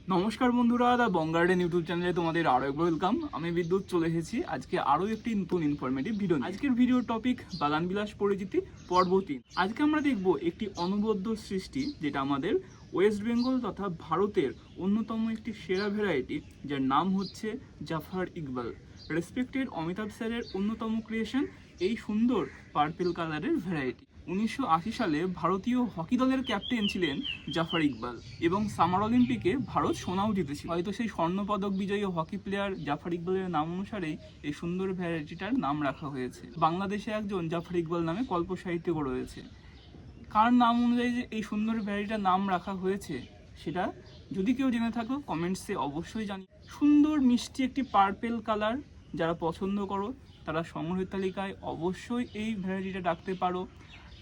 নমস্কার বন্ধুরা, দা বং garden YouTube চ্যানেলে তোমাদের আরও একবার ওয়েলকাম। আমি বিদ্যুৎ চলে এসেছি আজকে আরও একটি নতুন ইনফরমেটিভ ভিডিও। আজকের ভিডিওর টপিক বাগান বিলাস পরিচিতি পর্ব 3। আজকে আমরা দেখব একটি অনবদ্য সৃষ্টি, যেটা আমাদের ওয়েস্ট বেঙ্গল তথা ভারতের অন্যতম একটি সেরা ভ্যারাইটি, যার নাম হচ্ছে জাফর ইকবাল। রেসপেক্টেড অমিতাভ স্যারের অন্যতম ক্রিয়েশন এই সুন্দর পার্পেল কালারের ভ্যারাইটি। 1980 সালে ভারতীয় হকি দলের ক্যাপ্টেন ছিলেন জাফর ইকবাল এবং সামার অলিম্পিকে ভারত সোনাও জিতেছিল। হয়তো সেই স্বর্ণপদক বিজয়ী হকি প্লেয়ার জাফর ইকবালের নাম অনুসারেই এই সুন্দর ভ্যারাইটিটার নাম রাখা হয়েছে। বাংলাদেশে একজন জাফর ইকবাল নামে কল্প সাহিত্যিকও রয়েছে। কার নাম অনুযায়ী যে এই সুন্দর ভ্যারাইটিটার নাম রাখা হয়েছে সেটা যদি কেউ জেনে থাকো কমেন্টসে অবশ্যই জানি। সুন্দর মিষ্টি একটি পার্পেল কালার, যারা পছন্দ করো তারা সংগ্রহের তালিকায় অবশ্যই এই ভ্যারাইটিটা রাখতে পারো।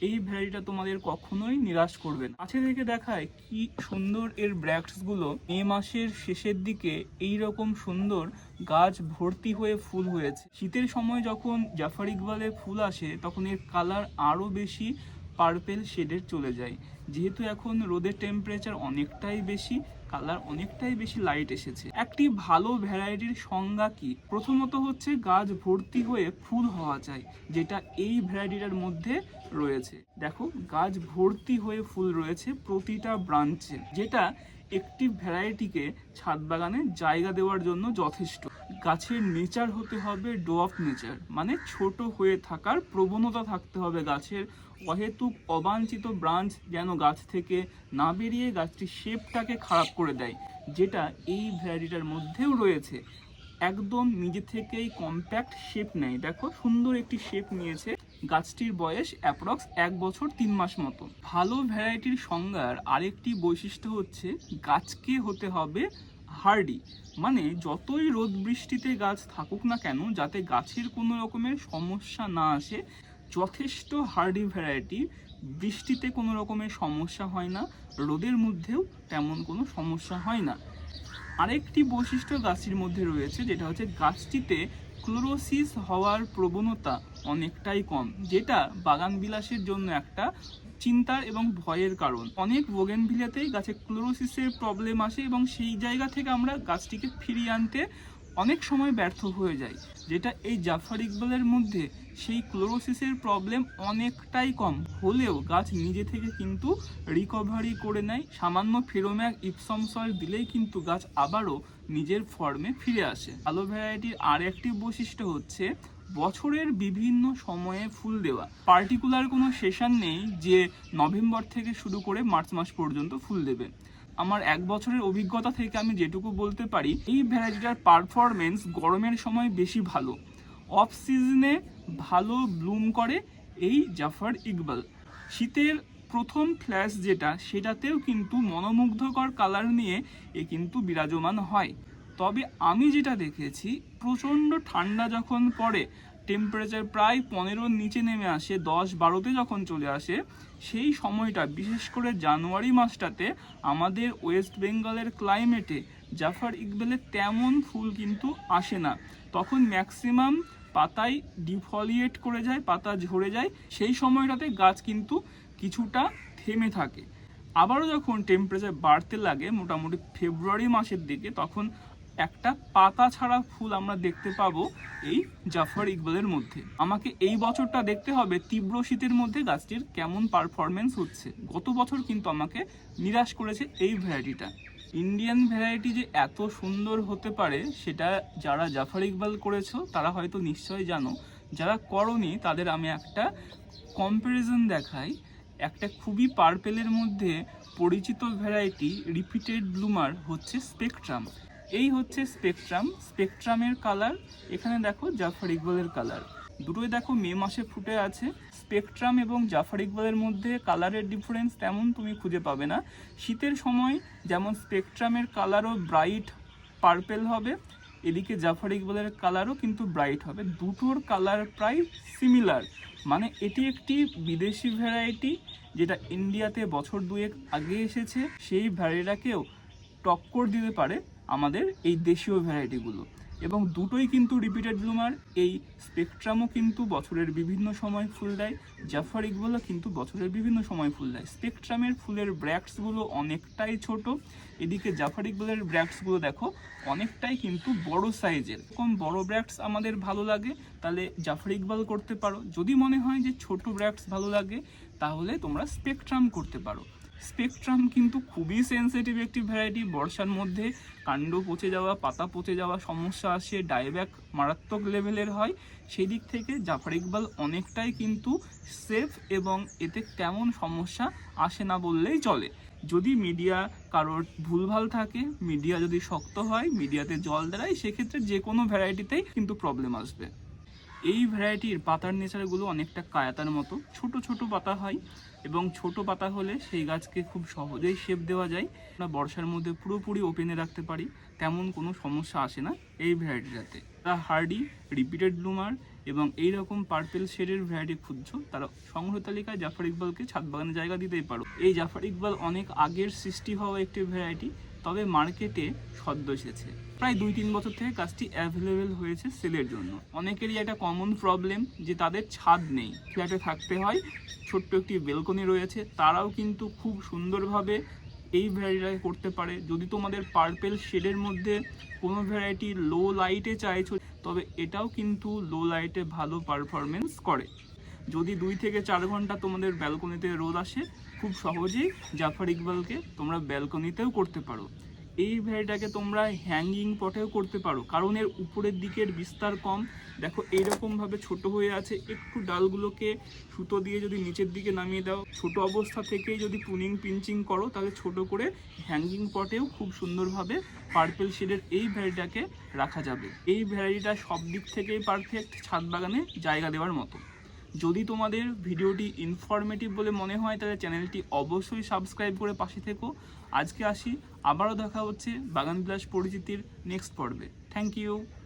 এই ভ্যারাইটিটা তোমাদের কখনোই নিরাশ করবে না। কাছে থেকে দেখায় কি সুন্দর এর ব্র্যাক্টসগুলো। মে মাসের শেষের দিকে এই রকম সুন্দর গাছ ভর্তি হয়ে ফুল হয়েছে। শীতের সময় যখন জাফর ইকবালে ফুল আসে তখন এর কালার আরও বেশি পার্পেল শেডের চলে যায়। যেহেতু এখন রোদের টেম্পারেচার অনেকটাই বেশি, কালার অনেকটাই বেশি লাইট এসেছে। একটি ভালো ভ্যারাইটির সংজ্ঞা কি? প্রথমত হচ্ছে গাছ ভর্তি হয়ে ফুল হওয়া চাই, যেটা এই ভ্যারাইটিটার মধ্যে রয়েছে। দেখো, গাছ ভর্তি হয়ে ফুল রয়েছে প্রতিটা ব্রাঞ্চে, যেটা একটি ভ্যারাইটিকে ছাদ বাগানে জায়গা দেওয়ার জন্য যথেষ্ট। গাছের নেচার হতে হবে ডোয়ার্ফ নেচার, মানে ছোট হয়ে থাকার প্রবণতা থাকতে হবে গাছের। অহেতুক অবাঞ্ছিত ব্রাঞ্চ যেন গাছ থেকে না বেরিয়ে গাছটির শেপটাকে খারাপ করে দেয়, যেটা এই ভ্যারাইটিটার মধ্যেও রয়েছে। একদম নিজে থেকেই কম্প্যাক্ট শেপ নেয়। দেখো, সুন্দর একটি শেপ নিয়েছে। গাছটির বয়স অ্যাপ্রক্স 1 বছর 3 মাস মতো। ভালো ভ্যারাইটির সংজ্ঞার আরেকটি বৈশিষ্ট্য হচ্ছে গাছকে হতে হবে হার্ডি, মানে যতই রোদ বৃষ্টিতে গাছ থাকুক না কেন, যাতে গাছের কোনো রকমের সমস্যা না আসে। যথেষ্ট হার্ডি ভ্যারাইটি, বৃষ্টিতে কোনো রকমের সমস্যা হয় না, রোদের মধ্যেও তেমন কোনো সমস্যা হয় না। আরেকটি বৈশিষ্ট্য গাছটির মধ্যে রয়েছে, যেটা হচ্ছে গাছটিতে ক্লোরোসিস হওয়ার প্রবণতা অনেকটাই কম, যেটা বাগান বিলাসের জন্য একটা চিন্তার এবং ভয়ের কারণ। অনেক বোগেনভিলিয়াতেই গাছে ক্লোরোসিসের প্রবলেম আসে এবং সেই জায়গা থেকে আমরা গাছটিকে ফিরিয়ে আনতে অনেক সময় ব্যর্থ হয়ে যাই, যেটা এই জাফর ইকবালের মধ্যে সেই ক্লোরোসিসের প্রবলেম অনেকটাই কম হলেও গাছ নিজে থেকে কিন্তু রিকভারি করে নেয়। সামান্য ফেরোম্যাক ইপসম সয়েল দিলেই কিন্তু গাছ আবারও নিজের ফর্মে ফিরে আসে। ভালো ভ্যারাইটির আর একটি বৈশিষ্ট্য হচ্ছে বছরের বিভিন্ন সময়ে ফুল দেওয়া। পার্টিকুলার কোনো সেশন নেই যে নভেম্বর থেকে শুরু করে মার্চ মাস পর্যন্ত ফুল দেবে। আমার 1 বছরের অভিজ্ঞতা থেকে আমি যেটুকু বলতে পারি, এই ভ্যারাইটিটার পারফরমেন্স গরমের সময় বেশি ভালো, অফ সিজনে ভালো ব্লুম করে এই জাফর ইকবাল। শীতের প্রথম ফ্ল্যাশ যেটা, সেটাতেও কিন্তু মনোমুগ্ধকর কালার নিয়ে এ কিন্তু বিরাজমান হয়। তবে আমি যেটা দেখেছি, প্রচণ্ড ঠান্ডা যখন পড়ে, টেম্পারেচার প্রায় 15-র নিচে নেমে আসে, 10-12-তে যখন চলে আসে, সেই সময়টা বিশেষ করে জানুয়ারি মাসটাতে আমাদের ওয়েস্ট বেঙ্গলের ক্লাইমেটে জাফর ইকবালে তেমন ফুল কিন্তু আসে না। তখন ম্যাক্সিমাম পাতায় ডিফলিয়েট করে যায়, পাতা ঝরে যায়। সেই সময়টাতে গাছ কিন্তু কিছুটা থেমে থাকে। আবারও যখন টেম্পারেচার বাড়তে লাগে মোটামুটি ফেব্রুয়ারি মাসের দিকে, তখন একটা পাতা ছাড়া ফুল আমরা দেখতে পাবো এই জাফর ইকবালের মধ্যে। আমাকে এই বছরটা দেখতে হবে তীব্র শীতের মধ্যে গাছটির কেমন পারফরমেন্স হচ্ছে। গত বছর কিন্তু আমাকে নিরাশ করেছে এই ভ্যারাইটিটা। ইন্ডিয়ান ভ্যারাইটি যে এত সুন্দর হতে পারে সেটা যারা জাফর ইকবাল করেছো তারা হয়তো নিশ্চয়ই জানো। যারা করনি তাদের আমি একটা কম্প্যারিজন দেখাই। একটা খুবই পার্পেলের মধ্যে পরিচিত ভ্যারাইটি রিপিটেড ব্লুমার হচ্ছে স্পেকট্রাম। এই হচ্ছে স্পেকট্রাম। স্পেকট্রামের কালার, এখানে দেখো জাফর ইকবালের কালার, দুটোই দেখো মে মাসে ফুটে আছে। স্পেকট্রাম এবং জাফর ইকবালের মধ্যে কালারের ডিফারেন্স তেমন তুমি খুঁজে পাবে না। শীতের সময় যেমন স্পেকট্রামের কালারও ব্রাইট পার্পেল হবে, এদিকে জাফর ইকবালের কালারও কিন্তু ব্রাইট হবে। দুটোর কালার প্রায় সিমিলার, মানে এটি একটি বিদেশি ভ্যারাইটি যেটা ইন্ডিয়াতে বছর 2 আগে এসেছে। সেই ভ্যারাইটিটাকেও টক্কর দিতে পারে আমাদের এই দেশীয় ভ্যারাইটিগুলো। এবং দুটোই কিন্তু রিপিটেড ব্লুমার। এই স্পেকট্রামও কিন্তু বছরের বিভিন্ন সময় ফুল দেয়, জাফার ইকবালও কিন্তু বছরের বিভিন্ন সময় ফুল দেয়। স্পেকট্রামের ফুলের ব্র্যাক্টসগুলো অনেকটাই ছোট, এদিকে জাফার ইকবালের ব্র্যাক্টসগুলো দেখো অনেকটাই কিন্তু বড় সাইজের। এরকম বড় ব্র্যাক্টস আমাদের ভালো লাগে তাহলে জাফার ইকবাল করতে পারো। যদি মনে হয় যে ছোট ব্র্যাক্টস ভালো লাগে তাহলে তোমরা স্পেকট্রাম করতে পারো। স্পেকট্রাম কিন্তু খুবই সেনসিটিভ একটি ভ্যারাইটি। বর্ষার মধ্যে কাণ্ড পচে যাওয়া, পাতা পচে যাওয়া সমস্যা আসে, ডাইব্যাক মারাত্মক লেভেলের হয়। সেই দিক থেকে জাফার ইকবাল অনেকটাই কিন্তু সেফ এবং এতে তেমন সমস্যা আসে না বললেই চলে। যদি মিডিয়া কারোর ভুলভাল থাকে, মিডিয়া যদি শক্ত হয়, মিডিয়াতে জল দাঁড়ায়, সেক্ষেত্রে যে কোনো ভ্যারাইটিতেই কিন্তু প্রবলেম আসবে। এই ভ্যারাইটির পাতার নেচারগুলো অনেকটা কায়াতার মতো, ছোট ছোট পাতা হয় এবং ছোট পাতা হলে সেই গাছকে খুব সহজেই শেপ দেওয়া যায়। আমরা বর্ষার মধ্যে পুরোপুরি ওপেনে রাখতে পারি, তেমন কোনো সমস্যা আসে না এই ভ্যারাইটিটাতে। তারা হার্ডি, রিপিটেড ব্লুমার এবং এইরকম পার্পেল শেডের ভ্যারাইটি খুঁজছো, তারা সংগ্রহ তালিকায় জাফার ইকবালকে ছাদ বাগানে জায়গা দিতেই পারো। এই জাফার ইকবাল অনেক আগের সৃষ্টি হওয়া একটি ভ্যারাইটি, তবে মার্কেটে সদ্য এসেছে। প্রায় 2-3 বছর থেকে গাছটি অ্যাভেলেবেল হয়েছে সেলের জন্য। অনেকেরই একটা কমন প্রবলেম যে তাদের ছাদ নেই, ফ্ল্যাটে থাকতে হয়, ছোট্ট একটি বেলকনি রয়েছে, তারাও কিন্তু খুব সুন্দরভাবে এই ভ্যারাইটিটাকে করতে পারে। যদি তোমাদের পার্পেল শেডের মধ্যে কোনো ভ্যারাইটি লো লাইটে চাইছো, তবে এটাও কিন্তু লো লাইটে ভালো পারফরমেন্স করে। যদি 2 থেকে 4 ঘন্টা তোমাদের ব্যালকনিতে রোদ আসে, খুব সহজেই জাফার ইকবালকে তোমরা ব্যালকনিতেও করতে পারো। এই ভ্যারাইটিটাকে তোমরা হ্যাঙ্গিং পটেও করতে পারো, কারণ এর উপরের দিকের বিস্তার কম। দেখো এইরকমভাবে ছোট হয়ে আছে, একটু ডালগুলোকে সুতো দিয়ে যদি নিচের দিকে নামিয়ে দাও, ছোট অবস্থা থেকেই যদি প্রুনিং পিঞ্চিং করো, তাহলে ছোট করে হ্যাঙ্গিং পটেও খুব সুন্দরভাবে পার্পেল শেডের এই ভ্যারাইটিটাকে রাখা যাবে। এই ভ্যারাইটিটা সব দিক থেকেই পারফেক্ট ছাদ বাগানে জায়গা দেওয়ার মতো। যদি তোমাদের ভিডিওটি ইনফরমেটিভ বলে মনে হয় তাহলে চ্যানেলটি অবশ্যই সাবস্ক্রাইব করে পাশে থেকো। আজকে আসি, আবারও দেখা হচ্ছে বাগান বিলাস পরিচিতির নেক্সট পর্বে। Thank you.